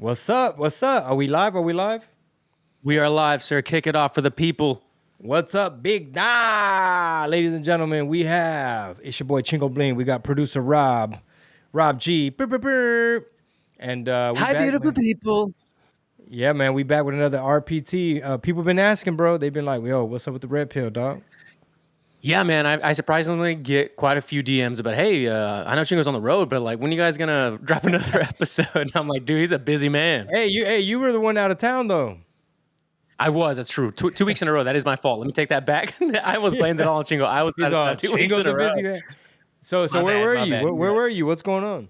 What's up? What's up? Are we live? Are we live? We are live, sir. Kick it off for the people. What's up, Big Da? Ladies and gentlemen, it's your boy Chingo Bling. We got producer Rob G. Brr, brr, brr. And we Hi, back, beautiful man. people. Yeah, man, we back with another RPT. People been asking, bro. They've been like, yo, what's up with the red pill, dog? Yeah, man. I surprisingly get quite a few DMs about, hey, I know Chingo's on the road, but like, when you guys gonna drop another episode? And I'm like, dude, he's a busy man. Hey, you were the one out of town, though. I was. That's true. Two weeks in a row. That is my fault. Let me take that back. I almost blamed it all on Chingo. I was He's out of all, town 2 weeks Chingo's in a a row. busy man. So My where bad, were my you? bad. Where were you? What's going on?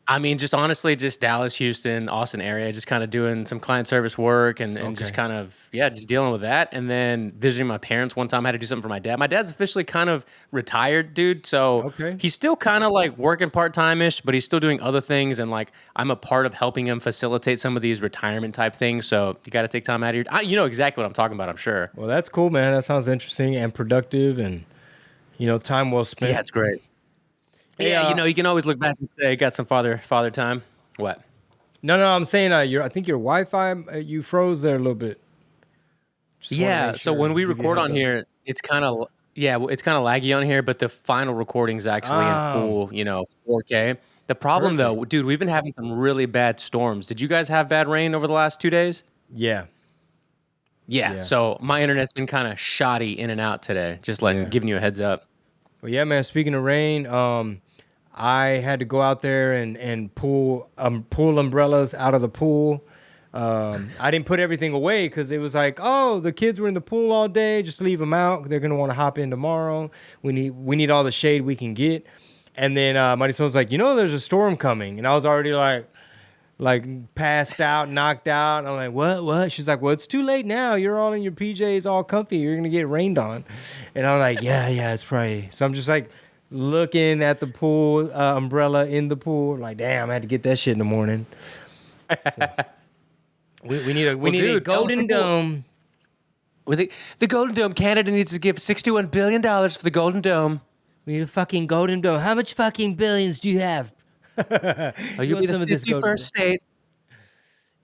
I mean, just honestly, just Dallas, Houston, Austin area, just kind of doing some client service work and just Okay. kind of, just dealing with that. And then visiting my parents one time. I had to do something for my dad. My dad's officially kind of retired, dude. So Okay. he's still kind of like working part-time-ish, but he's still doing other things. And like, I'm a part of helping him facilitate some of these retirement type things. So you got to take time out of your, you know exactly what I'm talking about, I'm sure. Well, that's cool, man. That sounds interesting and productive and, time well spent. Yeah, it's great. Hey, Yeah, you can always look back and say, got some father time. What? no, I'm saying I think your Wi-Fi you froze there a little bit. Just wanna Yeah, make so sure, when we give you a record heads on up. here, it's kind of it's kind of laggy on here, but the final recording's actually in Oh, full, 4K. The problem perfect. though, dude, we've been having some really bad storms. Did you guys have bad rain over the last 2 days? Yeah, Yeah, yeah, so my internet's been kind of shoddy in and out today. Just yeah. giving you a heads up. Well, yeah, man. Speaking of rain, I had to go out there and pull umbrellas out of the pool. I didn't put everything away because it was like, oh, the kids were in the pool all day. Just leave them out. They're gonna want to hop in tomorrow. We need all the shade we can get. And then Marisol was like, there's a storm coming, and I was already like passed out, knocked out. And I'm like, what? She's like, well, it's too late now. You're all in your PJs, all comfy. You're gonna get rained on. And I'm like, yeah, it's probably. So I'm just like looking at the pool umbrella in the pool. Like, damn, I had to get that shit in the morning. So we need a Well, a dude, tell the golden people- dome. With the Golden Dome, Canada needs to give $61 billion for the Golden Dome. We need a fucking golden dome. How much fucking billions do you have? Oh, You you'll want be some the of this golden 51st state.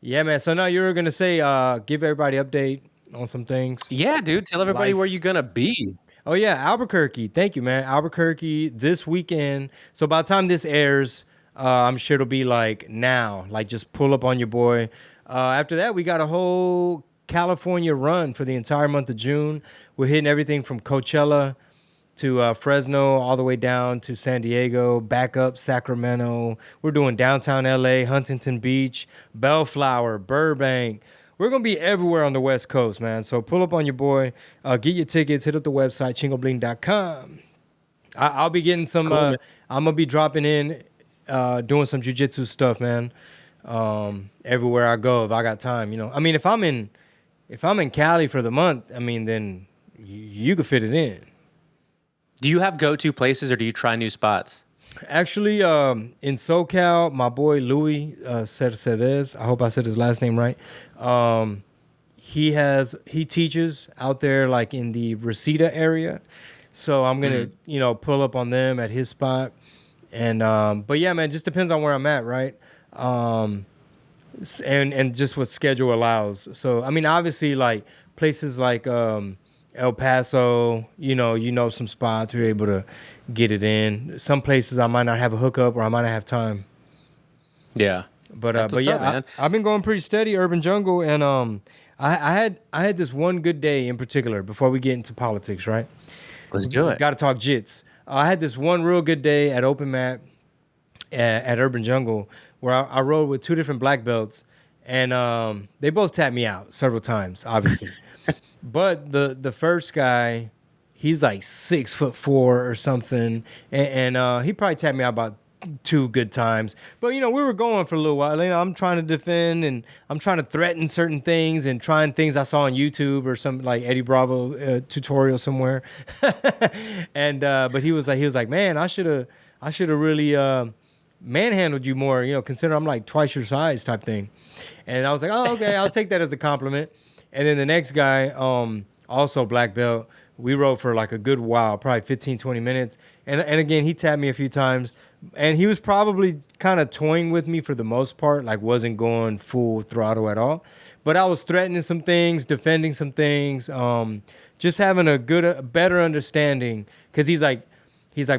Yeah, man. So now you're gonna say, give everybody update on some things. Yeah, dude, tell everybody Life. where you're gonna be. Oh yeah, Albuquerque. Thank you, man. Albuquerque this weekend. So by the time this airs, I'm sure it'll be like now. Like just pull up on your boy. After that, we got a whole California run for the entire month of June. We're hitting everything from Coachella to Fresno, all the way down to San Diego, back up Sacramento. We're doing downtown LA, Huntington Beach, Bellflower, Burbank. We're going to be everywhere on the West Coast, man. So pull up on your boy, get your tickets, hit up the website, chingobling.com. I'll be getting some, Cool, man. I'm going to be dropping in, doing some jiu-jitsu stuff, man. Everywhere I go, if I got time, I mean, if I'm in Cali for the month, I mean, then you could fit it in. Do you have go-to places or do you try new spots? Actually, in SoCal, my boy Louis Cercedes, I hope I said his last name right. He teaches out there like in the Reseda area. So I'm gonna, pull up on them at his spot. And but yeah, man, just depends on where I'm at, right? And just what schedule allows. So I mean, obviously, like places like El Paso, some spots you're able to get it in. Some places I might not have a hookup or I might not have time. Yeah. But That's but what's yeah, up, man. I've been going pretty steady, Urban Jungle, and I had this one good day in particular before we get into politics, right? Let's do it. Got to talk jits. I had this one real good day at Open Mat at Urban Jungle where I rode with two different black belts, and they both tapped me out several times, obviously. But the first guy, he's like 6'4" or something, and he probably tapped me out about 2 good times. But we were going for a little while. I'm trying to defend and I'm trying to threaten certain things and trying things I saw on YouTube or some like Eddie Bravo tutorial somewhere. And but he was like, man, I should have really manhandled you more. Consider I'm like twice your size type thing. And I was like, oh, okay, I'll take that as a compliment. And then the next guy, also black belt, we rode for like a good while, probably 15, 20 minutes. And again, he tapped me a few times, and he was probably kind of toying with me for the most part, like wasn't going full throttle at all. But I was threatening some things, defending some things, just having a better understanding. Because he's like,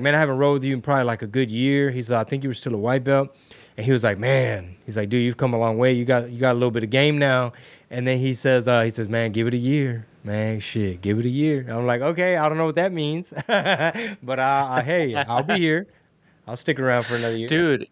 man, I haven't rode with you in probably like a good year. He's like, I think you were still a white belt. And he was like, man, he's like, dude, you've come a long way. You got a little bit of game now. And then he says, man, give it a year, man. Shit, give it a year. And I'm like, okay, I don't know what that means, but hey, I'll be here. I'll stick around for another year. Dude,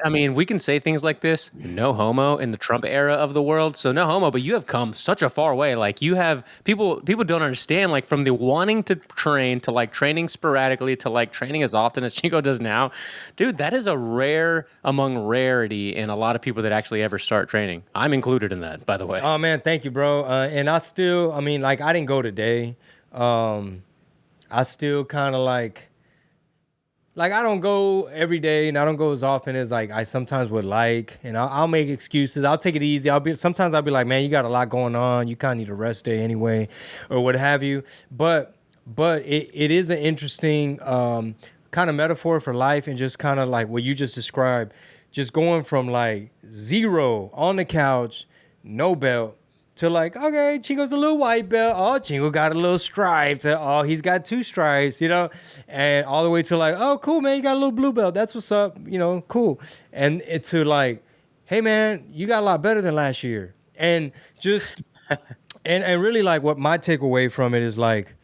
I mean, we can say things like this, no homo in the Trump era of the world. So no homo, but you have come such a far way. Like you have people don't understand, like from the wanting to train to like training sporadically to like training as often as Chingo does now. Dude, that is a rare among rarity in a lot of people that actually ever start training. I'm included in that, by the way. Oh man, thank you, bro. And I mean, like I didn't go today. I still kind of like I don't go every day, and I don't go as often as like I sometimes would like. And I'll make excuses. I'll take it easy. Sometimes I'll be like, man, you got a lot going on. You kind of need a rest day anyway, or what have you. But it is an interesting kind of metaphor for life, and just kind of like what you just described, just going from like zero on the couch, no belt, to like, okay, Chingo's a little white belt. Oh, Chingo got a little stripe. To, oh, he's got 2 stripes, and all the way to like, oh, cool, man, you got a little blue belt. That's what's up, cool. And it to like, hey, man, you got a lot better than last year. And just, and really like what my takeaway from it is like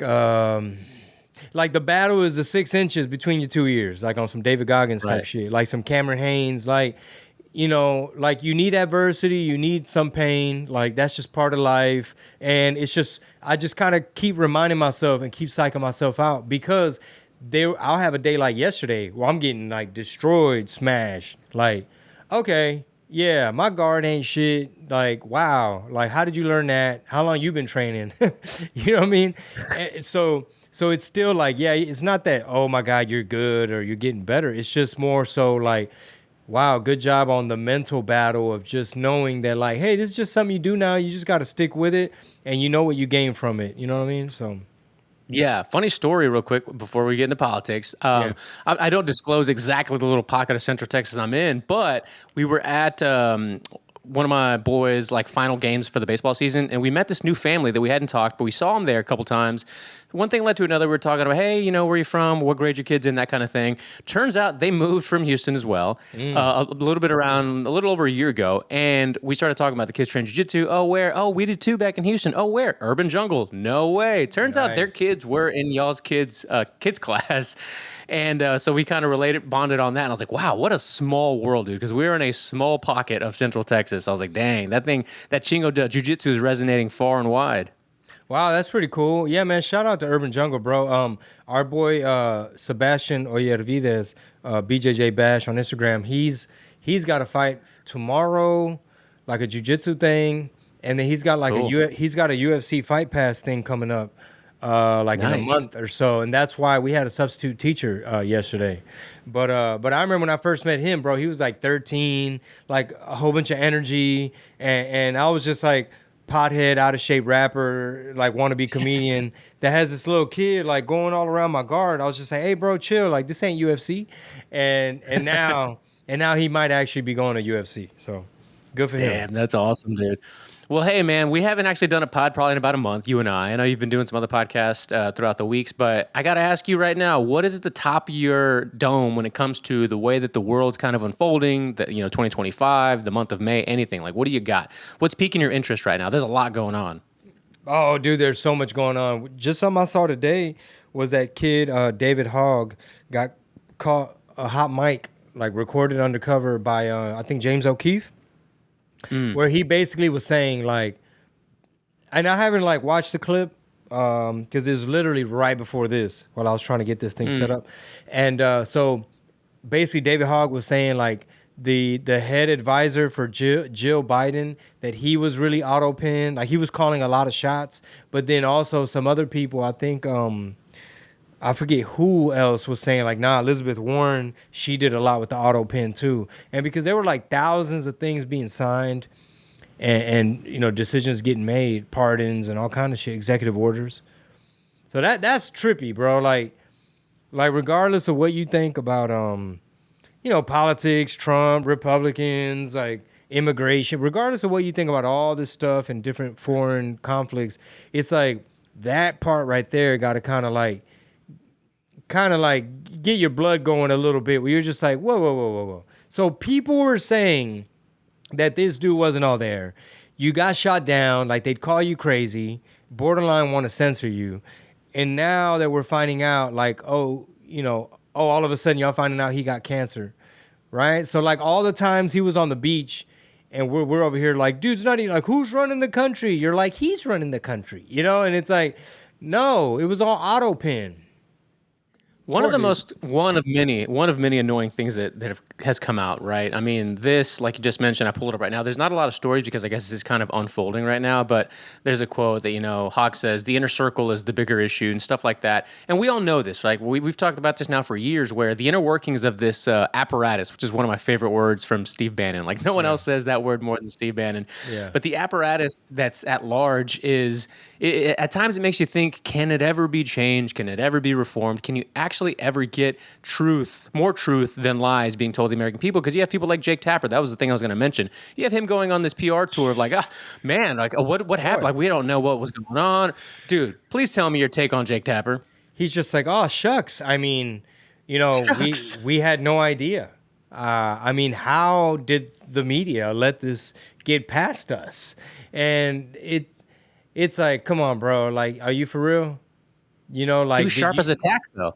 the battle is the 6 inches between your 2 ears, like on some David Goggins type Right. shit, like some Cameron Haynes, like, like you need adversity, you need some pain, like that's just part of life. And it's just, I just kind of keep reminding myself and keep psyching myself out, because I'll have a day like yesterday where I'm getting like destroyed, smashed, like, okay, yeah, my guard ain't shit. Like, wow, like how did you learn that? How long you been training? You know what I mean? And so it's still like, yeah, it's not that, oh my God, you're good or you're getting better. It's just more so like, wow, good job on the mental battle of just knowing that, like, hey, this is just something you do now. You just got to stick with it, and you know what you gain from it. You know what I mean? So, Yeah, funny story, real quick, before we get into politics. yeah. I don't disclose exactly the little pocket of Central Texas I'm in, but we were at one of my boys' like final games for the baseball season, and we met this new family that we hadn't talked, but we saw them there a couple times. One thing led to another. We were talking about, hey, where you from? What grade your kids in? That kind of thing. Turns out they moved from Houston as well, a little over a year ago, and we started talking about the kids train jiu-jitsu. Oh, where? Oh, we did too back in Houston. Oh, where? Urban Jungle. No way. Turns out their Nice. kids were in y'all's kids class. And so we kind of bonded on that. And I was like, wow, what a small world, dude. Because we were in a small pocket of Central Texas. I was like, dang, that Chingo Jiu-Jitsu is resonating far and wide. Wow, that's pretty cool. Yeah, man. Shout out to Urban Jungle, bro. Our boy Sebastian Oyervides, BJJ Bash on Instagram. He's got a fight tomorrow, like a jiu-jitsu thing, and then he's got like Cool. he's got a UFC Fight Pass thing coming up, like in a Nice. month or so, and that's why we had a substitute teacher yesterday. But I remember when I first met him, bro. He was like 13, like a whole bunch of energy, and I was just like pothead, out of shape rapper, like wannabe comedian that has this little kid like going all around my guard. I was just like, hey, bro, chill. Like this ain't UFC, and now he might actually be going to UFC. So good for him. Damn, that's awesome, dude. Well, hey, man, we haven't actually done a pod probably in about a month, you and I. I know you've been doing some other podcasts throughout the weeks, but I got to ask you right now, what is at the top of your dome when it comes to the way that the world's kind of unfolding, 2025, the month of May, anything? Like, what do you got? What's piquing your interest right now? There's a lot going on. Oh, dude, there's so much going on. Just something I saw today was that kid David Hogg got caught a hot mic, like recorded undercover by I think James O'Keefe, where he basically was saying like, and I haven't like watched the clip because it was literally right before this while I was trying to get this thing set up, and so basically David Hogg was saying like the head advisor for Jill Biden, that he was really auto pinned, like he was calling a lot of shots, but then also some other people, I think I forget who else was saying like, nah, Elizabeth Warren, she did a lot with the auto pin too, and because there were like thousands of things being signed. and decisions getting made, pardons and all kind of shit, executive orders. So that's trippy, bro. Like regardless of what you think about politics, Trump, Republicans, like immigration, regardless of what you think about all this stuff and different foreign conflicts, it's like that part right there got to kind of like get your blood going a little bit, where you're just like, whoa, whoa, whoa, whoa, whoa. So people were saying that this dude wasn't all there. You got shot down, like they'd call you crazy, borderline want to censor you. And now that we're finding out, like, all of a sudden y'all finding out he got cancer, right? So like all the times he was on the beach and we're over here like, dude's not even like, who's running the country? You're like, he's running the country, and it's like, no, it was all auto pin. One of the most one of many annoying things that has come out, right? I mean, this, like you just mentioned, I pulled it up right now. There's not a lot of stories because I guess this is kind of unfolding right now, but there's a quote that, Hawk says, the inner circle is the bigger issue and stuff like that. And we all know this, right? We've talked about this now for years, where the inner workings of this apparatus, which is one of my favorite words from Steve Bannon. Like no one else says that word more than Steve Bannon. Yeah. But the apparatus that's at large is, at times it makes you think, can it ever be changed? Can it ever be reformed? Can you actually ever get more truth than lies being told to the American people? Because you have people like Jake Tapper. That was the thing I was going to mention. You have him going on this PR tour of like, man, like what happened? Like we don't know what was going on. Dude, please tell me your take on Jake Tapper. He's just like, oh shucks. I mean, Shucks. we had no idea. I mean, how did the media let this get past us? And it's like, come on, bro. Like, are you for real? Like He was sharp as a tack, though.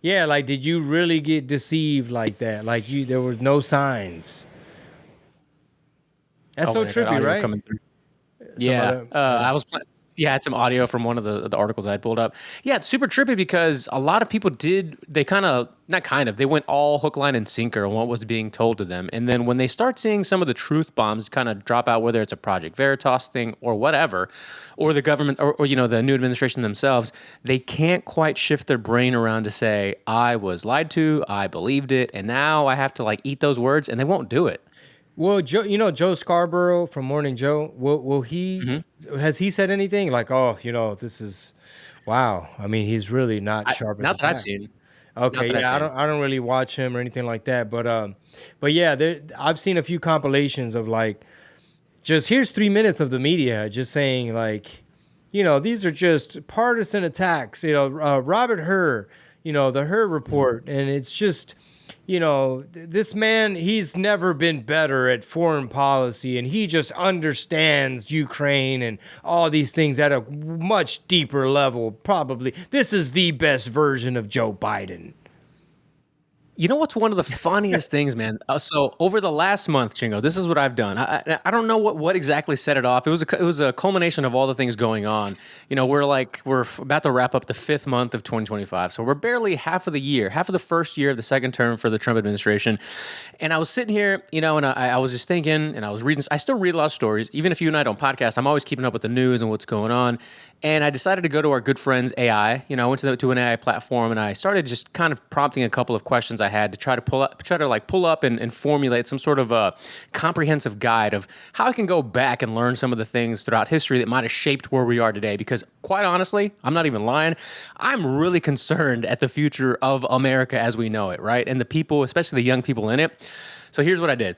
Yeah, like, did you really get deceived like that? Like, there was no signs. That's so Wait, I got trippy, audio right? coming through. Yeah, I had some audio from one of the articles I had pulled up. Yeah, it's super trippy because a lot of people they went all hook, line, and sinker on what was being told to them. And then when they start seeing some of the truth bombs kind of drop out, whether it's a Project Veritas thing or whatever, or the government or the new administration themselves, they can't quite shift their brain around to say, I was lied to, I believed it, and now I have to like eat those words, and they won't do it. Well, Joe Scarborough from Morning Joe. Will he? Has he said anything like, oh, this is, wow. I mean, he's really not sharp as Not a that I've tack. seen. Okay, Not that I've yeah, seen. I don't really watch him or anything like that, but yeah, I've seen a few compilations of like, just here's 3 minutes of the media just saying like, these are just partisan attacks. Robert Hur, the Hur report, and it's just. This man, he's never been better at foreign policy, and he just understands Ukraine and all these things at a much deeper level. Probably, this is the best version of Joe Biden. You know what's one of the funniest things, man? So over the last month, Chingo, this is what I've done. I don't know what exactly set it off. It was a culmination of all the things going on. We're about to wrap up the 5th month of 2025, so we're barely half of the year, half of the first year of the second term for the Trump administration. And I was sitting here, and I was just thinking, and I was reading. I still read a lot of stories, even if you and I don't podcast. I'm always keeping up with the news and what's going on. And I decided to go to our good friends AI. I went to an AI platform, and I started just kind of prompting a couple of questions I had to try to pull up and formulate some sort of a comprehensive guide of how I can go back and learn some of the things throughout history that might have shaped where we are today. Because quite honestly, I'm not even lying, I'm really concerned at the future of America as we know it, right? And the people, especially the young people in it. So here's what I did.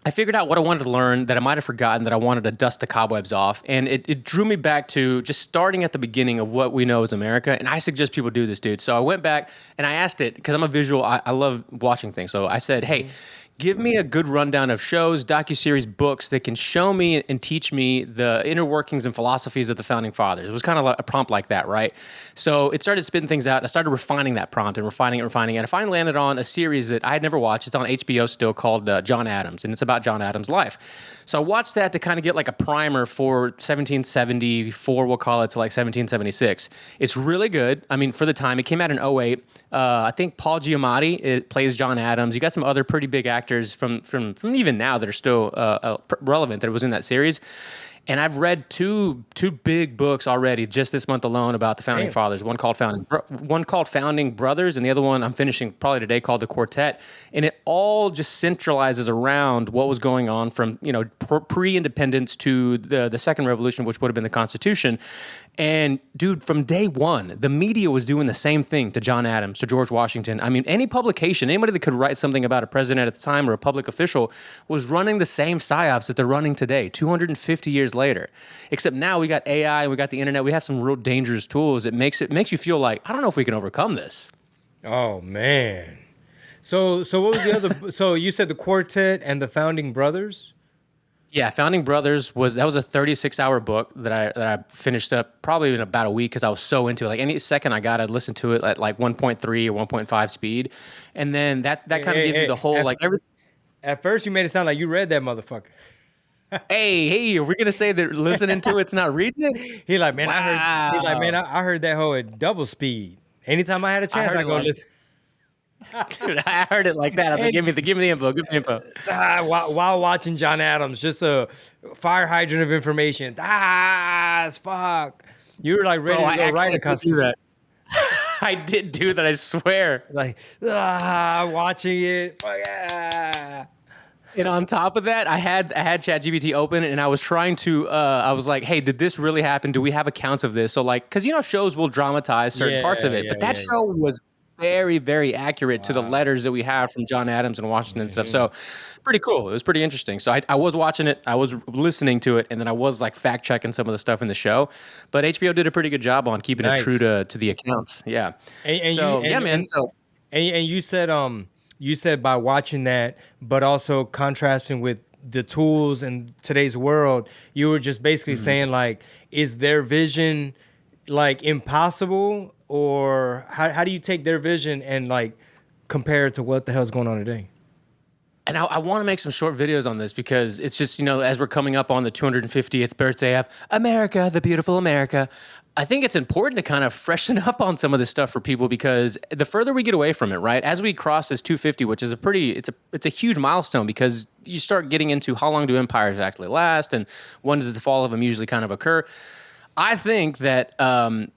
I figured out what I wanted to learn that I might have forgotten, that I wanted to dust the cobwebs off. And it drew me back to just starting at the beginning of what we know as America. And I suggest people do this, dude. So I went back and I asked it, because I'm a visual, I love watching things. So I said, hey, give me a good rundown of shows, docuseries, books that can show me and teach me the inner workings and philosophies of the founding fathers. It was kind of like a prompt like that, right? So it started spitting things out. I started refining that prompt and refining it. And I finally landed on a series that I had never watched. It's on HBO still, called John Adams, and it's about John Adams' life. So I watched that to kind of get like a primer for 1774, we'll call it, to like 1776. It's really good. I mean, for the time, it came out in '08. I think Paul Giamatti plays John Adams. You got some other pretty big actors from even now that are still relevant that was in that series. And I've read two big books already just this month alone about the founding Damn. fathers. One called Founding Brothers, and the other one I'm finishing probably today called The Quartet. And it all just centralizes around what was going on from pre-independence to the second revolution, which would have been the Constitution. And dude, from day one, the media was doing the same thing to John Adams, to George Washington. I mean, any publication, anybody that could write something about a president at the time or a public official was running the same psyops that they're running today, 250 years later. Except now we got AI, we got the internet, we have some real dangerous tools. It makes you feel like, I don't know if we can overcome this. Oh man. So what was the other? So you said the Quartet and the Founding Brothers. Yeah, Founding Brothers was a 36-hour book that I finished up probably in about a week because I was so into it. Like any second I got, I'd listen to it at like 1.3 or 1.5 speed, and then that kind of gives you the whole like every. At first, you made it sound like you read that motherfucker. Hey, are we gonna say that listening to it's not reading it? He's like, man, Wow. He's like, man, I heard that whole at double speed. Anytime I had a chance, heard I it go like- listen. Dude, I heard it like that. I was like, give me the info. Give me the info. While watching John Adams, just a fire hydrant of information. As fuck. You were like ready to go write a Constitution. I did do that, I swear. Like, watching it. Fuck yeah. And on top of that, I had ChatGPT open, and I was trying to. I was like, "Hey, did this really happen? Do we have accounts of this?" So, like, because shows will dramatize certain parts of it, but that show was very, very accurate to the letters that we have from John Adams and Washington and stuff. So, pretty cool. It was pretty interesting. So, I was watching it, I was listening to it, and then I was like fact checking some of the stuff in the show. But HBO did a pretty good job on keeping it true to the accounts. Yeah. And you said by watching that, but also contrasting with the tools in today's world, you were just basically saying like, is their vision like impossible, or how do you take their vision and like compare it to what the hell's going on today? And I want to make some short videos on this because it's just, as we're coming up on the 250th birthday of America, the beautiful America, I think it's important to kind of freshen up on some of this stuff for people because the further we get away from it, right, as we cross this 250, which is it's a huge milestone because you start getting into how long do empires actually last and when does the fall of them usually kind of occur. I think that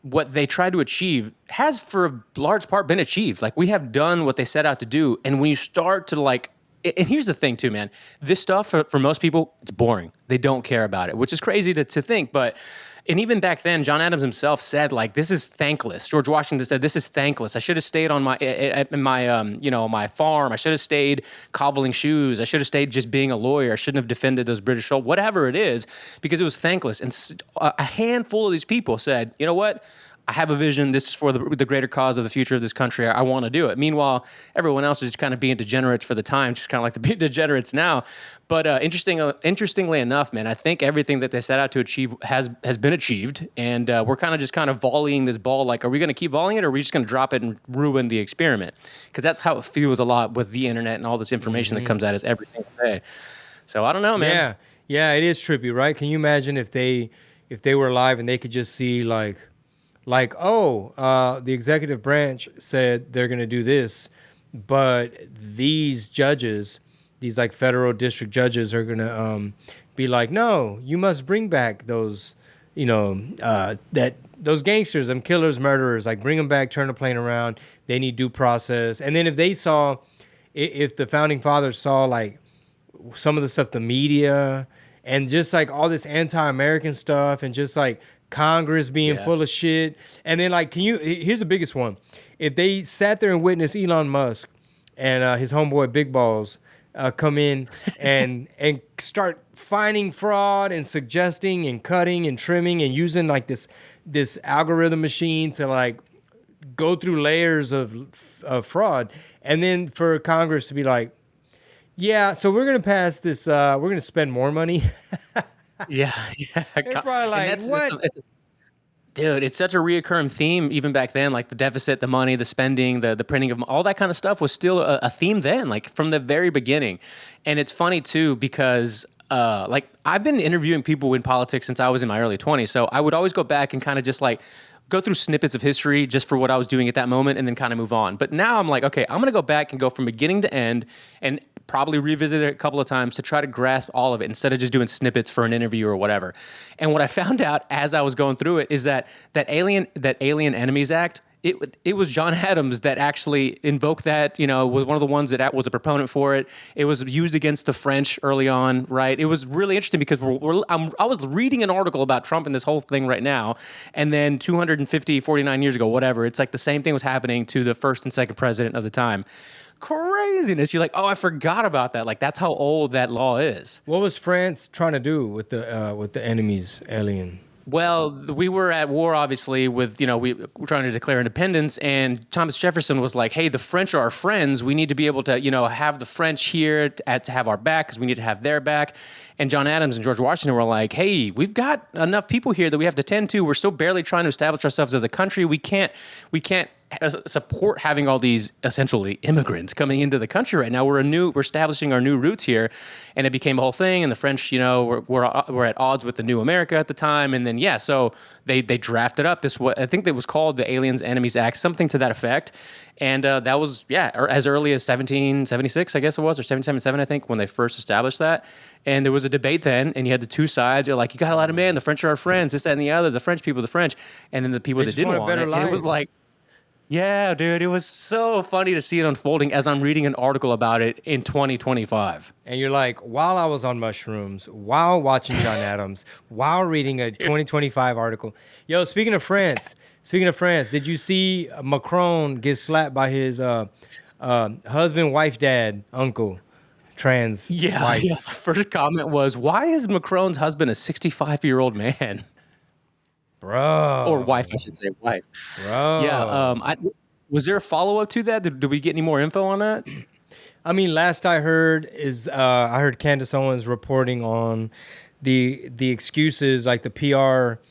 what they tried to achieve has for a large part been achieved. Like we have done what they set out to do. And when you start to like, and here's the thing too, man, this stuff for most people, it's boring. They don't care about it, which is crazy to think. And even back then, John Adams himself said, like, this is thankless. George Washington said, this is thankless. I should have stayed on my farm. I should have stayed cobbling shoes. I should have stayed just being a lawyer. I shouldn't have defended those British soldiers, whatever it is, because it was thankless. And a handful of these people said, you know what? I have a vision. This is for the greater cause of the future of this country. I want to do it. Meanwhile, everyone else is just kind of being degenerates for the time, just kind of like the degenerates now. But interestingly enough, man, I think everything that they set out to achieve has been achieved, and we're kind of volleying this ball. Like, are we going to keep volleying it, or are we just going to drop it and ruin the experiment? Because that's how it feels a lot with the internet and all this information that comes at us every single day. So I don't know, man. Yeah, it is trippy, right? Can you imagine if they were alive and they could just see the executive branch said they're going to do this, but these judges, these like federal district judges are going to be like, no, you must bring back those, those gangsters, them killers, murderers, like bring them back, turn the plane around. They need due process. And then if the founding fathers saw like some of the stuff, the media and just like all this anti-American stuff and just like Congress being full of shit. And then like, here's the biggest one. If they sat there and witnessed Elon Musk and his homeboy Big Balls come in and start finding fraud and suggesting and cutting and trimming and using like this algorithm machine to like go through layers of fraud. And then for Congress to be like, yeah, so we're going to pass this, we're going to spend more money. Yeah. They're probably like, what? Dude, it's such a reoccurring theme even back then, like the deficit, the money, the spending, the printing of all that kind of stuff was still a theme then, like from the very beginning. And it's funny too, because like I've been interviewing people in politics since I was in my early 20s. So I would always go back and kind of just like go through snippets of history just for what I was doing at that moment and then kind of move on. But now I'm like, okay, I'm going to go back and go from beginning to end and probably revisit it a couple of times to try to grasp all of it instead of just doing snippets for an interview or whatever. And what I found out as I was going through it is that Alien Enemies Act, it was John Adams that actually invoked that, was one of the ones that was a proponent for it. It was used against the French early on, right? It was really interesting because I was reading an article about Trump and this whole thing right now, and then 49 years ago, whatever, it's like the same thing was happening to the first and second president of the time. Craziness. You're like, oh, I forgot about that. Like, that's how old that law is. What was France trying to do with the enemies alien? Well, we were at war, obviously, with, we were trying to declare independence, and Thomas Jefferson was like, hey, the French are our friends. We need to be able to, have the French here to have our back because we need to have their back. And John Adams and George Washington were like, hey, we've got enough people here that we have to tend to. We're still barely trying to establish ourselves as a country. We can't support having all these essentially immigrants coming into the country right now. We're establishing our new roots here, and it became a whole thing. And the French, were at odds with the new America at the time. And then so they drafted up this, what I think that was called the Aliens Enemies Act, something to that effect. And that was as early as 1776, I guess it was, or 1777, I think, when they first established that. And there was a debate then, and you had the two sides. They're like, you got to let them in. The French are our friends. This, that, and the other. The French people, the French, and then the people that didn't want it. And it was like. Yeah, dude, it was so funny to see it unfolding as I'm reading an article about it in 2025. And you're like, while I was on mushrooms, while watching John Adams, while reading a 2025 article. Yo, speaking of France, did you see Macron get slapped by his husband, wife, dad, uncle, trans wife? Yeah. First comment was, why is Macron's husband a 65-year-old man? Bro. Or wife, I should say, wife. Bro. Yeah. Was there a follow-up to that? Did we get any more info on that? I mean, last I heard is I heard Candace Owens reporting on the excuses, like the PR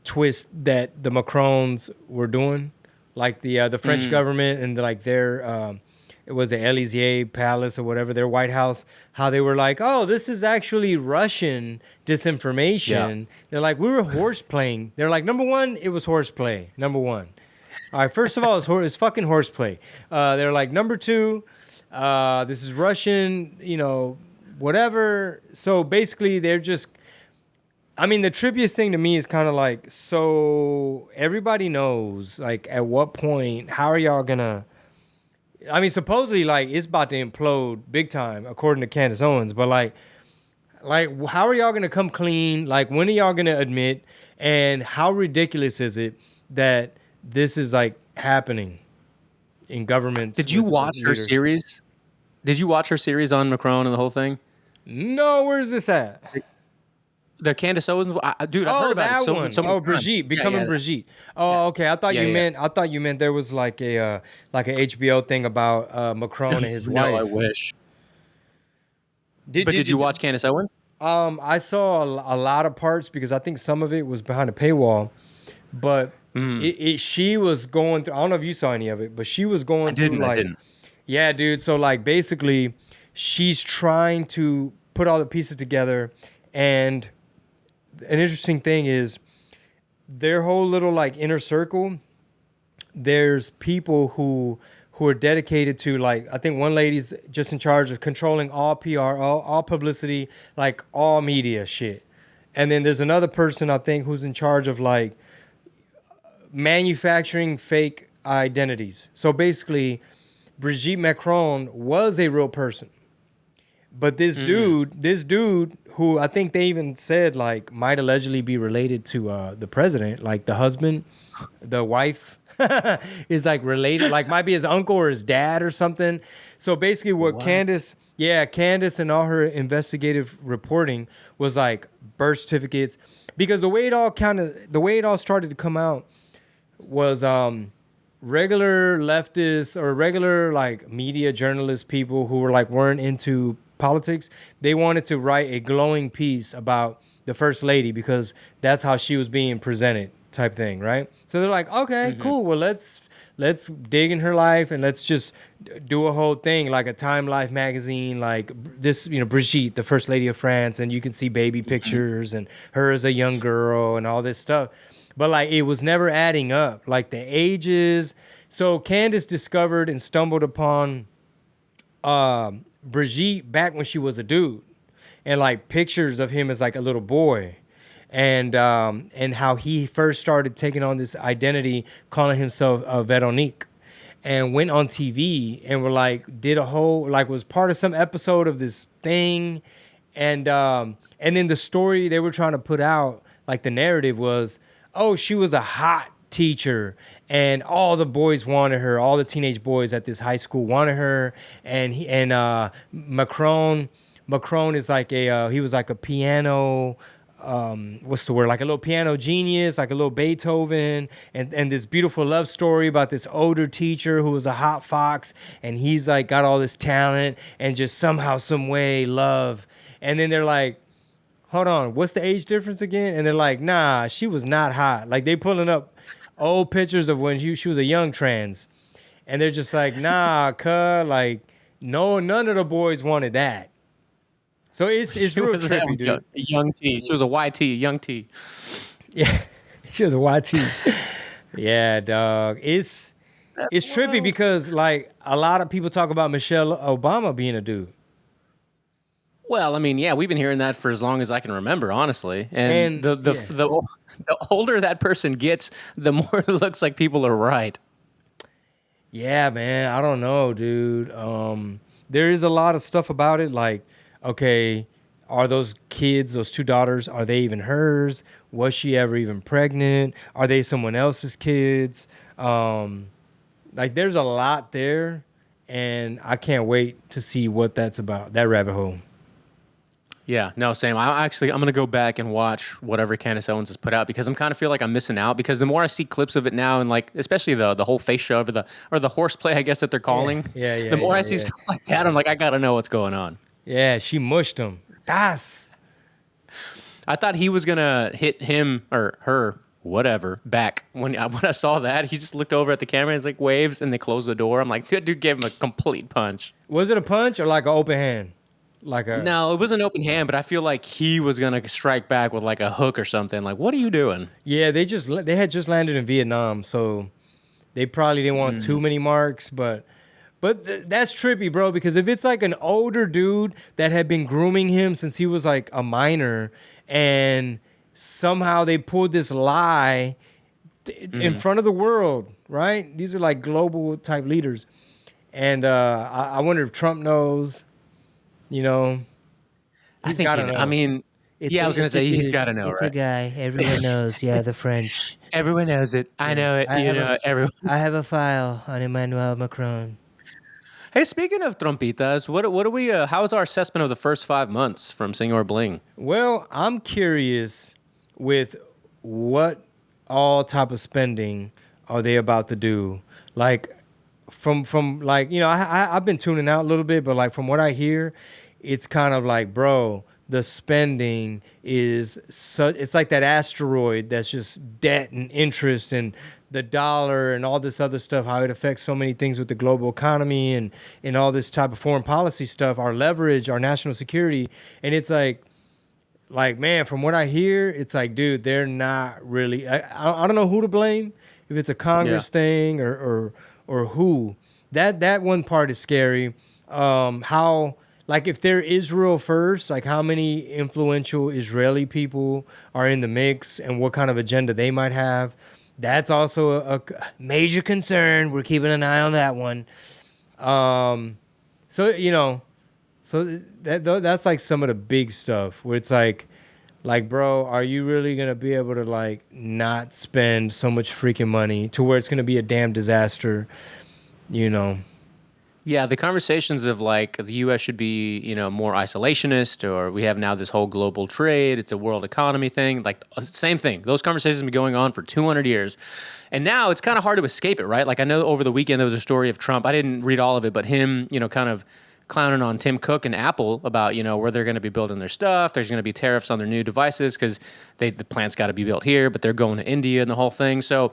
twist that the Macrons were doing, like the French government and their it was the Elysee Palace or whatever, their White House, how they were like, oh, this is actually Russian disinformation. Yeah. They're like, we were horse-playing. They're like, number one, it was horseplay, number one. All right, first of all, it's fucking horseplay. They're like, number two, this is Russian, whatever. So basically, they're just... I mean, the trippiest thing to me is kind of like, so everybody knows, like, at what point, how are y'all going to... I mean, supposedly, like, it's about to implode big time, according to Candace Owens. But, like, how are y'all going to come clean? Like, when are y'all going to admit? And how ridiculous is it that this is, like, happening in governments? Did you watch her series? Did you watch her series on Macron and the whole thing? No, where's this at? The Candace Owens, dude, I've heard about it so many Brigitte, times. becoming Brigitte. Oh, okay. I thought you meant there was like a HBO thing about Macron and his wife. No, I wish. Did you watch Candace Owens? I saw a lot of parts because I think some of it was behind a paywall, but she was going through. I don't know if you saw any of it, but she was going through like, yeah, dude. So like basically, she's trying to put all the pieces together, and an interesting thing is their whole little like inner circle. There's people who are dedicated to, like, I think one lady's just in charge of controlling all PR, all publicity, like all media shit. And then there's another person, I think, who's in charge of like manufacturing fake identities. So basically, Brigitte Macron was a real person. But this dude, who I think they even said like might allegedly be related to the president, like the husband, the wife is like related, like might be his uncle or his dad or something. So basically, what Candace and all her investigative reporting was like birth certificates, because the way it all started to come out was regular leftists or regular like media journalist people who were like weren't into politics. They wanted to write a glowing piece about the first lady because that's how she was being presented, type thing, right? So they're like, okay, cool. Well, let's dig in her life and let's just do a whole thing like a Time Life magazine, like this, Brigitte, the first lady of France, and you can see baby pictures and her as a young girl and all this stuff. But like it was never adding up, like the ages. So Candace discovered and stumbled upon Brigitte back when she was a dude, and like pictures of him as like a little boy, and how he first started taking on this identity, calling himself Veronique, and went on TV and were like did a whole like was part of some episode of this thing, and then the story they were trying to put out, like the narrative was, oh, she was a hot teacher and all the boys wanted her, all the teenage boys at this high school wanted her, and Macron is like he was like a piano, what's the word, like a little piano genius, like a little Beethoven, and this beautiful love story about this older teacher who was a hot fox, and he's like got all this talent and just somehow some way love. And then they're like, hold on, what's the age difference again? And they're like, nah, she was not hot. Like they pulling up old pictures of when she was a young trans, and they're just like, nah, cuh, like no, none of the boys wanted that. So it's real trippy, dude. A young T. She was a YT, young T. Yeah, she was a YT. Yeah, dog. It's trippy because like a lot of people talk about Michelle Obama being a dude. Well, I mean, yeah, we've been hearing that for as long as I can remember, honestly. And Yeah. the older that person gets, the more it looks like people are right. Yeah, man. I don't know, dude. There is a lot of stuff about it. Like, okay, are those kids, those two daughters, are they even hers? Was she ever even pregnant? Are they someone else's kids? Like, there's a lot there, and I can't wait to see what that's about. That rabbit hole. Yeah, no, same. I'm going to go back and watch whatever Candace Owens has put out because I'm kind of feel like I'm missing out because the more I see clips of it now and like especially the whole face show or the horseplay, I guess that they're calling. Yeah. The more I see stuff like that, I'm like, I got to know what's going on. Yeah, she mushed him. Das. I thought he was going to hit him or her, whatever, back. When I saw that, he just looked over at the camera and he's like waves and they closed the door. I'm like, dude gave him a complete punch. Was it a punch or like an open hand? No, it was an open hand, but I feel like he was gonna strike back with like a hook or something. Like, what are you doing? Yeah, they had just landed in Vietnam, so they probably didn't want too many marks. But that's trippy, bro. Because if it's like an older dude that had been grooming him since he was like a minor, and somehow they pulled this lie in front of the world, right? These are like global type leaders, and I wonder if Trump knows. You know, I think I mean, I was gonna say he's got to know, it's right? It's a guy. Everyone knows. Yeah, the French. Everyone knows it. I know it. Everyone. I have a file on Emmanuel Macron. Hey, speaking of trompitas, what do we? How's our assessment of the first 5 months from Senor Bling? Well, I'm curious with what all type of spending are they about to do? Like, from like, you know, I've been tuning out a little bit, but like from what I hear, it's kind of like, bro, the spending is it's like that asteroid that's just debt and interest and the dollar and all this other stuff, how it affects so many things with the global economy and all this type of foreign policy stuff, our leverage, our national security. And it's like, man, from what I hear, it's like, dude, they're not really, I don't know who to blame, if it's a Congress thing or who. That one part is scary. How, like, if they're Israel first, like how many influential Israeli people are in the mix and what kind of agenda they might have. That's also a major concern. We're keeping an eye on that one. So, you know, so that's like some of the big stuff where it's like, bro, are you really going to be able to like not spend so much freaking money to where it's going to be a damn disaster, you know? Yeah, the conversations of like the U.S. should be, you know, more isolationist, or we have now this whole global trade, it's a world economy thing, like same thing. Those conversations have been going on for 200 years. And now it's kind of hard to escape it, right? Like I know over the weekend there was a story of Trump. I didn't read all of it, but him, you know, kind of clowning on Tim Cook and Apple about, you know, where they're going to be building their stuff. There's going to be tariffs on their new devices because the plant's got to be built here, but they're going to India and the whole thing. So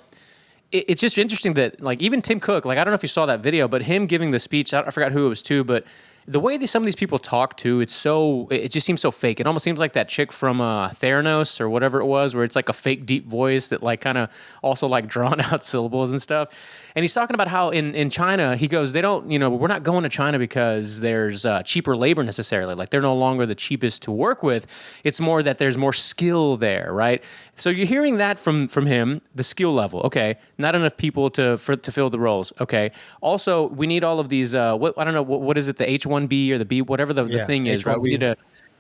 it's just interesting that, like, even Tim Cook, like, I don't know if you saw that video, but him giving the speech, I forgot who it was to, but the way some of these people talk too, it just seems so fake. It almost seems like that chick from Theranos or whatever it was, where it's like a fake deep voice that like kind of also like drawn out syllables and stuff. And he's talking about how in China, he goes, they don't, we're not going to China because there's cheaper labor necessarily. Like they're no longer the cheapest to work with. It's more that there's more skill there, right? So you're hearing that from him, the skill level. Okay, not enough people to fill the roles. Okay. Also, we need all of these. I don't know what is it, the H-1B or the B, whatever the Yeah, thing is, right? We H1B. need to.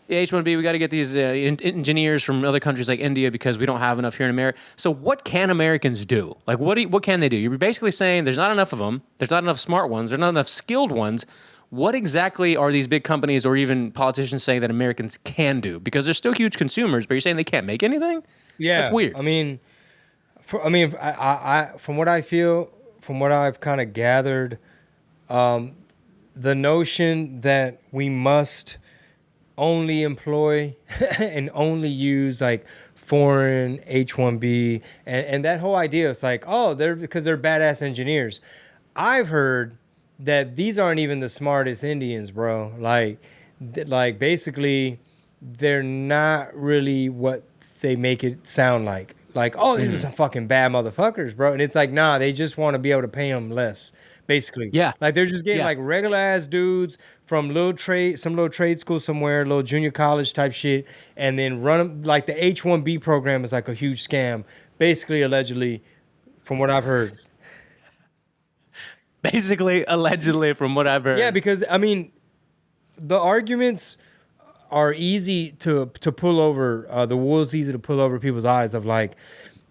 Yeah, H-1B, we got to get these engineers from other countries like India because we don't have enough here in America. So what can Americans do? Like, what can they do? You're basically saying there's not enough of them. There's not enough smart ones. There's not enough skilled ones. What exactly are these big companies or even politicians saying that Americans can do? Because they're still huge consumers, but you're saying they can't make anything? That's Yeah, weird. I mean, from what I feel, from what I've kind of gathered, the notion that we must only employ and only use like foreign H1B and that whole idea, it's like, oh, they're because they're badass engineers. I've heard that these aren't even the smartest Indians, bro. Like basically they're not really what they make it sound like. Like, oh, these are some fucking bad motherfuckers, bro. And it's like, nah, they just want to be able to pay them less, basically. Yeah. Like they're just getting Yeah. like regular ass dudes from some little trade school somewhere, little junior college type shit, and then run them like the H1B program is like a huge scam, basically, allegedly, from what I've heard. Basically, allegedly, from what I've heard. Yeah, because I mean, the arguments are easy to pull over. The wool's easy to pull over people's eyes of like,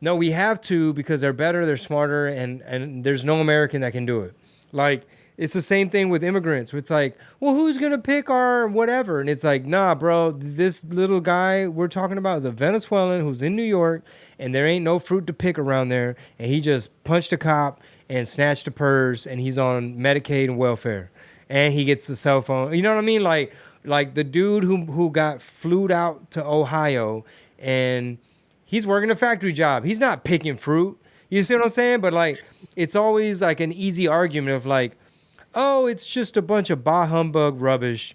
no, we have to because they're better, they're smarter, and there's no American that can do it. Like it's the same thing with immigrants. It's like, well, who's gonna pick our whatever? And it's like, nah, bro, this little guy we're talking about is a Venezuelan who's in New York, and there ain't no fruit to pick around there, and he just punched a cop and snatched a purse, and he's on Medicaid and welfare, and he gets the cell phone. You know what I mean? Like the dude who got flued out to Ohio and he's working a factory job. He's not picking fruit. You see what I'm saying? But like it's always like an easy argument of like, oh, it's just a bunch of bah humbug rubbish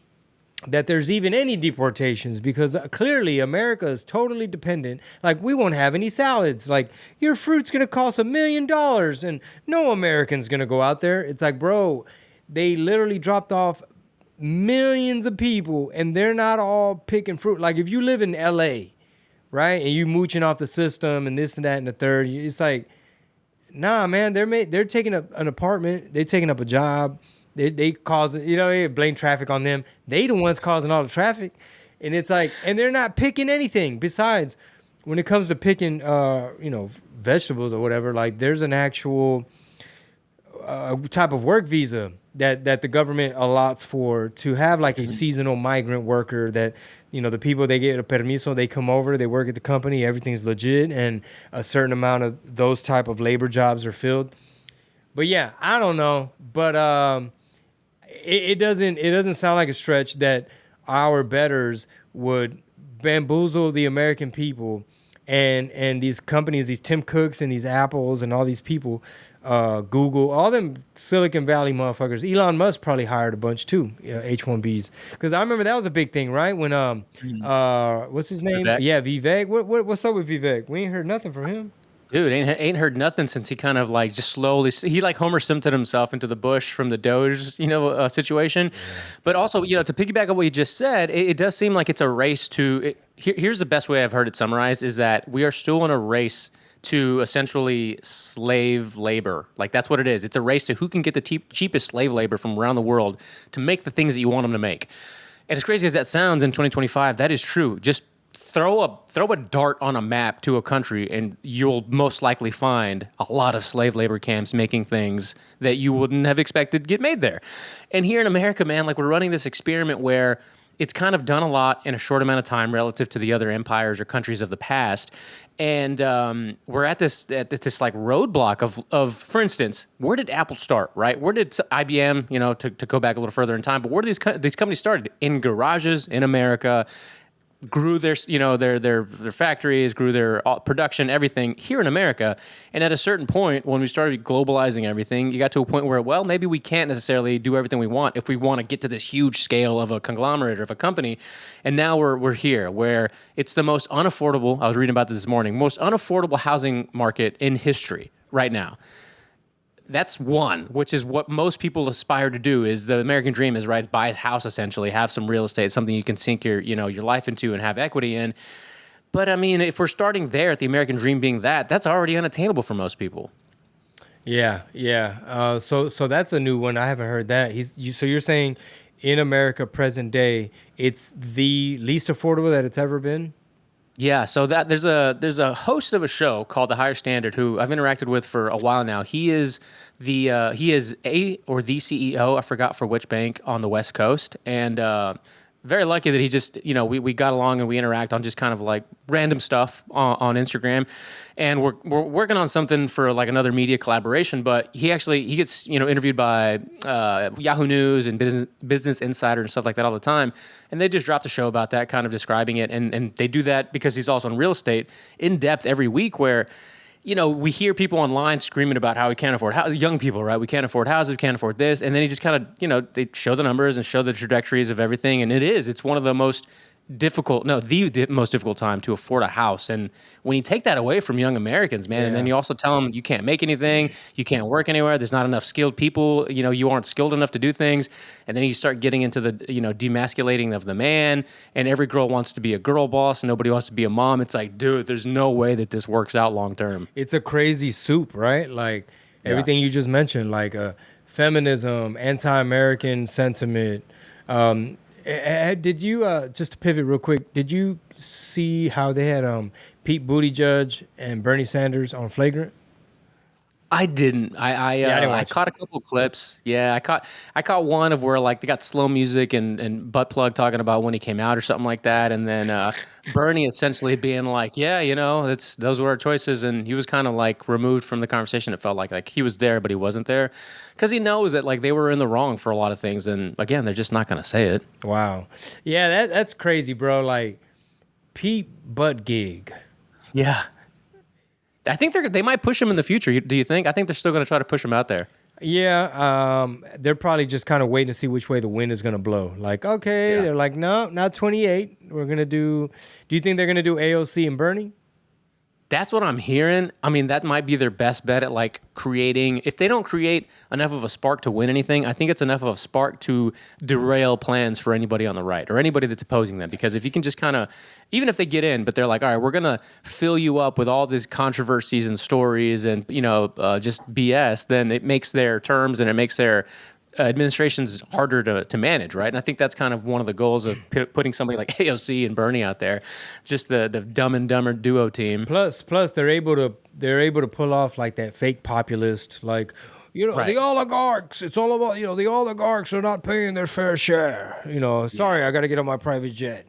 that there's even any deportations because clearly America is totally dependent. Like we won't have any salads. Like your fruit's gonna cost $1 million and no American's gonna go out there. It's like, bro, they literally dropped off millions of people and they're not all picking fruit. Like if you live in LA, right, and you mooching off the system and this and that and the third, it's like, nah, man, they're taking up an apartment, they're taking up a job, they causing, they blame traffic on them. They the ones causing all the traffic, and it's like, and they're not picking anything. Besides, when it comes to picking, vegetables or whatever, like there's an actual type of work visa that the government allots for to have like a seasonal migrant worker that the people they get a permiso, they come over, they work at the company, everything's legit, and a certain amount of those type of labor jobs are filled. But yeah, I don't know, but it doesn't sound like a stretch that our betters would bamboozle the American people and these companies, these Tim Cooks and these Apples and all these people, Google, all them Silicon Valley motherfuckers. Elon Musk probably hired a bunch too, H1Bs. Because I remember that was a big thing, right? When what's his name? Vivek? Yeah, Vivek. What's up with Vivek? We ain't heard nothing from him. Dude, ain't heard nothing since he kind of like just slowly he like Homer Simpson himself into the bush from the Doge situation. Yeah. But also to piggyback on what you just said, it does seem like it's a race to. Here's the best way I've heard it summarized is that we are still in a race to essentially slave labor. Like that's what it is. It's a race to who can get the cheapest slave labor from around the world to make the things that you want them to make. And as crazy as that sounds, in 2025, that is true. Just throw a dart on a map to a country and you'll most likely find a lot of slave labor camps making things that you wouldn't have expected to get made there. And here in America, man, like we're running this experiment where it's kind of done a lot in a short amount of time relative to the other empires or countries of the past. And we're at this like roadblock of, for instance, where did Apple start, right? Where did IBM, to go back a little further in time, but where did these companies started? In garages in America, grew their their factories, grew their production, everything here in America. And at a certain point, when we started globalizing everything, you got to a point where, well, maybe we can't necessarily do everything we want if we want to get to this huge scale of a conglomerate or of a company. And now we're here where it's the most unaffordable. I was reading about this morning, most unaffordable housing market in history right now. That's one, which is what most people aspire to do. Is the American dream is, right, buy a house, essentially, have some real estate, something you can sink your life into and have equity in. But I mean, if we're starting there at the American dream being that's already unattainable for most people. Yeah, yeah. So that's a new one. I haven't heard that. So you're saying in America present day, it's the least affordable that it's ever been? Yeah, so that there's a host of a show called The Higher Standard who I've interacted with for a while now. He is the CEO, I forgot for which bank on the West Coast, and very lucky that he just we got along and we interact on just kind of like random stuff on Instagram, and we're working on something for like another media collaboration. But he gets interviewed by Yahoo News and Business Insider and stuff like that all the time. And they just dropped a show about that, kind of describing it. And they do that because he's also in real estate in depth every week where, we hear people online screaming about how we can't afford young people, right? We can't afford houses, we can't afford this. And then he just kind of, they show the numbers and show the trajectories of everything. And it's one of the most the most difficult time to afford a house. And when you take that away from young Americans, man, and then you also tell them you can't make anything, you can't work anywhere, there's not enough skilled people, you aren't skilled enough to do things. And then you start getting into the, demasculating of the man, and every girl wants to be a girl boss and nobody wants to be a mom. It's like, dude, there's no way that this works out long term. It's a crazy soup, right? Like everything you just mentioned, like feminism, anti-American sentiment. Did you just to pivot real quick? Did you see how they had Pete Buttigieg and Bernie Sanders on Flagrant? I didn't. I didn't I watch caught a couple clips. Yeah, I caught one of where like they got slow music and butt plug talking about when he came out or something like that, and then Bernie essentially being like, yeah, those were our choices, and he was kind of like removed from the conversation. It felt like he was there, but he wasn't there because he knows that like they were in the wrong for a lot of things, and again, they're just not going to say it. Wow. Yeah, that's crazy, bro. Like Pete Buttigieg. Yeah. I think they might push him in the future. Do you think? I think they're still going to try to push him out there. Yeah, they're probably just kind of waiting to see which way the wind is going to blow. Like, okay, they're like, no, not 28. We're going to do you think they're going to do AOC and Bernie? That's what I'm hearing. I mean, that might be their best bet at like creating. If they don't create enough of a spark to win anything, I think it's enough of a spark to derail plans for anybody on the right or anybody that's opposing them. Because if you can just kind of, even if they get in, but they're like, all right, we're gonna fill you up with all these controversies and stories and just BS, then it makes their terms and it makes their administration's harder to manage, right? And I think that's kind of one of the goals of putting somebody like AOC and Bernie out there, just the Dumb and Dumber duo team. Plus, they're able to pull off like that fake populist, like the oligarchs. It's all about the oligarchs are not paying their fair share. Sorry, I got to get on my private jet.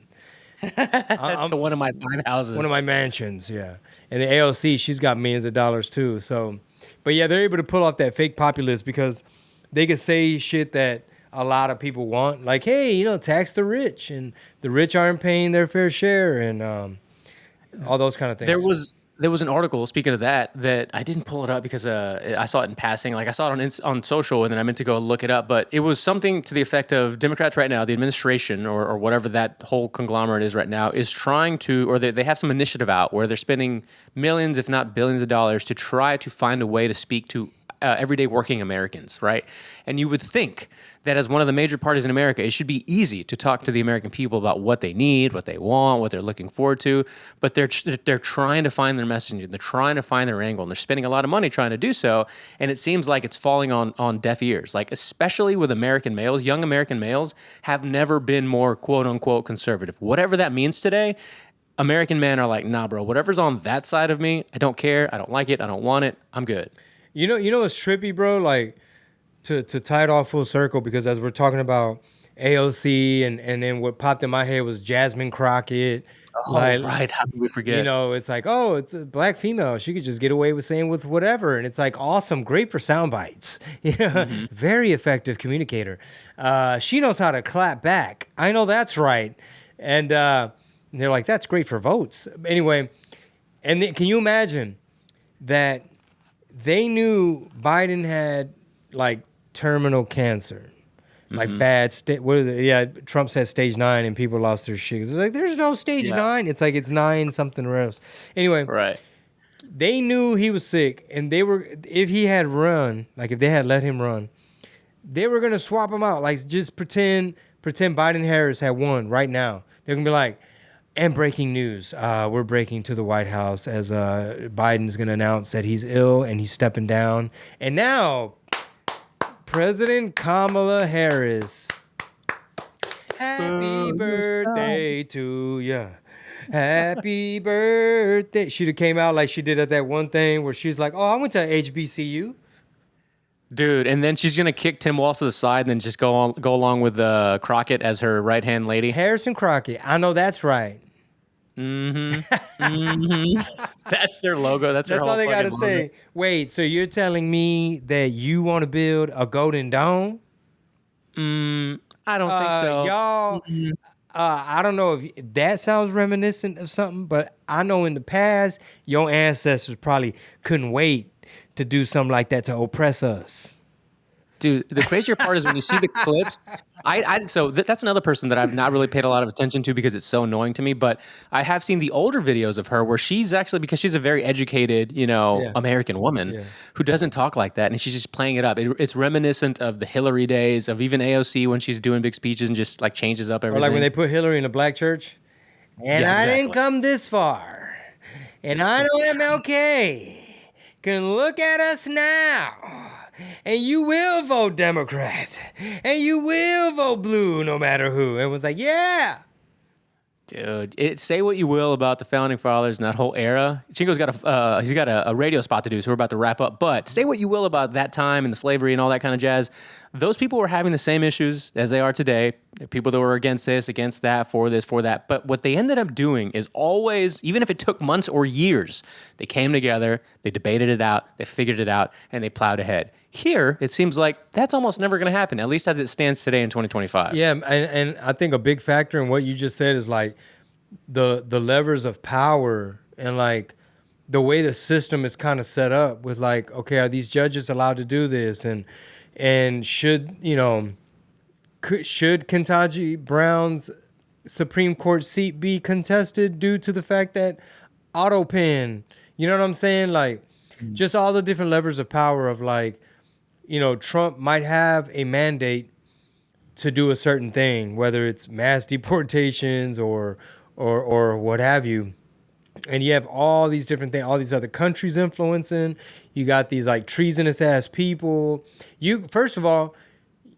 To one of my 5 houses, one of my mansions, yeah. And the AOC, she's got millions of dollars too. So, but yeah, they're able to pull off that fake populist because they could say shit that a lot of people want, like, hey, tax the rich, and the rich aren't paying their fair share, and all those kind of things. There was an article, speaking of that I didn't pull it up because I saw it in passing. Like I saw it on social, and then I meant to go look it up. But it was something to the effect of Democrats right now, the administration or whatever that whole conglomerate is right now, is trying to, or they have some initiative out where they're spending millions, if not billions of dollars to try to find a way to speak to everyday working Americans, right? And you would think that as one of the major parties in America, it should be easy to talk to the American people about what they need, what they want, what they're looking forward to. But they're trying to find their messaging. They're trying to find their angle, and they're spending a lot of money trying to do so. And it seems like it's falling on deaf ears. Like especially with American males, young American males have never been more quote unquote conservative. Whatever that means today. American men are like, nah, bro, whatever's on that side of me, I don't care. I don't like it. I don't want it. I'm good. You know what's trippy, bro? Like to tie it all full circle, because as we're talking about AOC and then what popped in my head was Jasmine Crockett. Oh, right. How could we forget? It's like, oh, it's a black female. She could just get away with saying with whatever. And it's like, awesome, great for sound bites. Very effective communicator. She knows how to clap back. I know that's right. And And they're like, that's great for votes. Anyway, and then, can you imagine that they knew Biden had like terminal cancer, like bad state. What is it? Yeah, Trump said stage 9, and people lost their shit. It's like there's no stage Yeah. 9. It's like it's 9 something else. Anyway, Right. they knew he was sick, and they were, if he had run, like if they had let him run, they were gonna swap him out. Like just pretend Biden Harris had won right now. They're gonna be like, and breaking news, we're breaking to the White House as Biden's gonna announce that he's ill and he's stepping down. And now, President Kamala Harris, happy birthday to ya. Happy birthday. She'd have came out like she did at that one thing where she's like, oh, I went to HBCU. Dude, and then she's gonna kick Tim Walz to the side and then just go along with Crockett as her right hand lady. Harrison Crockett. I know that's right. That's their logo. That's their That's whole all they got to fucking say. logo. Wait, so you're telling me that you want to build a golden dome? I don't think so. Y'all, I don't know if that sounds reminiscent of something, but I know in the past, your ancestors probably couldn't wait to do something like that to oppress us. Dude, the crazier part is when you see the clips. That's another person that I've not really paid a lot of attention to because it's so annoying to me. But I have seen the older videos of her where she's actually, because she's a very educated, Yeah. American woman Yeah. who doesn't talk like that, and she's just playing it up. It's reminiscent of the Hillary days, of even AOC when she's doing big speeches and just like changes up Or everything. like when they put Hillary in a black church. And Yeah, I didn't exactly. come this far. And I know MLK can look at us now. And you will vote Democrat. And you will vote blue no matter who. And it was like, yeah. Dude, say what you will about the founding fathers and that whole era. Chingo's got he's got a radio spot to do, so we're about to wrap up. But say what you will about that time and the slavery and all that kind of jazz. Those people were having the same issues as they are today. People that were against this, against that, for this, for that. But what they ended up doing is always, even if it took months or years, they came together, they debated it out, they figured it out, and they plowed ahead. Here, it seems like that's almost never going to happen, at least as it stands today in 2025. Yeah, and I think a big factor in what you just said is like the levers of power and like the way the system is kind of set up with like, okay, are these judges allowed to do this? And should Ketanji Brown's Supreme Court seat be contested due to the fact that auto pen, you know what I'm saying? Like just all the different levers of power of like, Trump might have a mandate to do a certain thing, whether it's mass deportations or what have you. And you have all these different things, all these other countries influencing. You got these like treasonous ass people. First of all,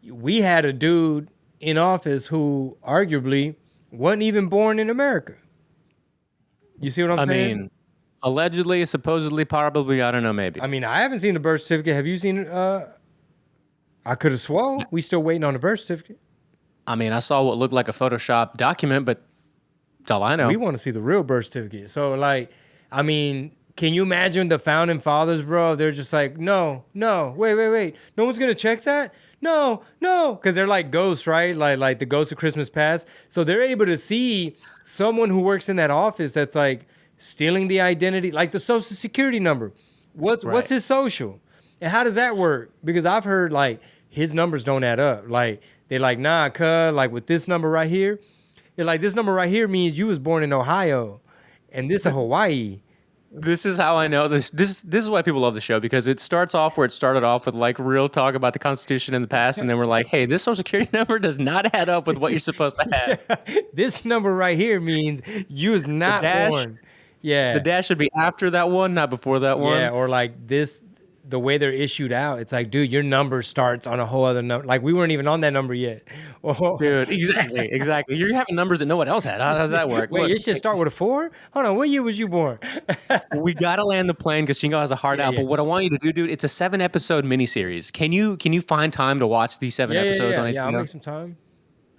we had a dude in office who arguably wasn't even born in America. You see what I'm saying? I mean, allegedly, supposedly, probably, I don't know, maybe. I mean, I haven't seen the birth certificate. Have you seen I could have swore we still waiting on the birth certificate. I mean, I saw what looked like a Photoshop document, but that's all I know. We want to see the real birth certificate. So, like, I mean, can you imagine the founding fathers, bro? They're just like, no, wait. No one's going to check that? No. Because they're like ghosts, right? Like the ghosts of Christmas past. So they're able to see someone who works in that office that's like stealing the identity, like the social security number. What's his social? And how does that work? Because I've heard like his numbers don't add up. Like they're like, nah, cuz, like with this number right here, they're like, this number right here means you was born in Ohio and this is Hawaii. This is how I know this. This is why people love the show, because it starts off where it started off with like real talk about the Constitution in the past, and then we're like, hey, this social security number does not add up with what you're supposed to have. This number right here means you was not born. Yeah. The dash should be after that one, not before that one. Yeah, or like this, the way they're issued out, it's like, dude, your number starts on a whole other number. Like we weren't even on that number yet. Dude, exactly. You're having numbers that no one else had. How does that work? Wait, Look, it should start with a 4? Hold on, what year was you born? we gotta land the plane because Chingo has a hard out. Yeah. But what I want you to do, dude, it's a 7-episode miniseries. Can you find time to watch these 7 episodes on HBO? Yeah, I'll make some time.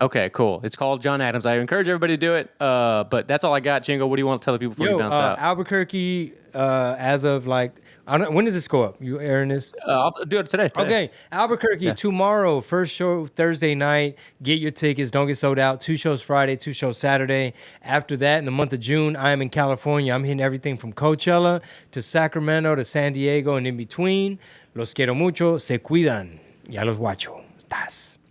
Okay, cool. It's called John Adams. I encourage everybody to do it. But that's all I got, Chingo. What do you want to tell the people before you bounce out? Albuquerque, as of like, I don't. When does this go up? You airing this? I'll do it today. Okay, Albuquerque Yeah. tomorrow. First show Thursday night. Get your tickets. Don't get sold out. 2 shows Friday, 2 shows Saturday. After that, in the month of June, I am in California. I'm hitting everything from Coachella to Sacramento to San Diego and in between. Los quiero mucho. Se cuidan. Ya los guacho. Estás.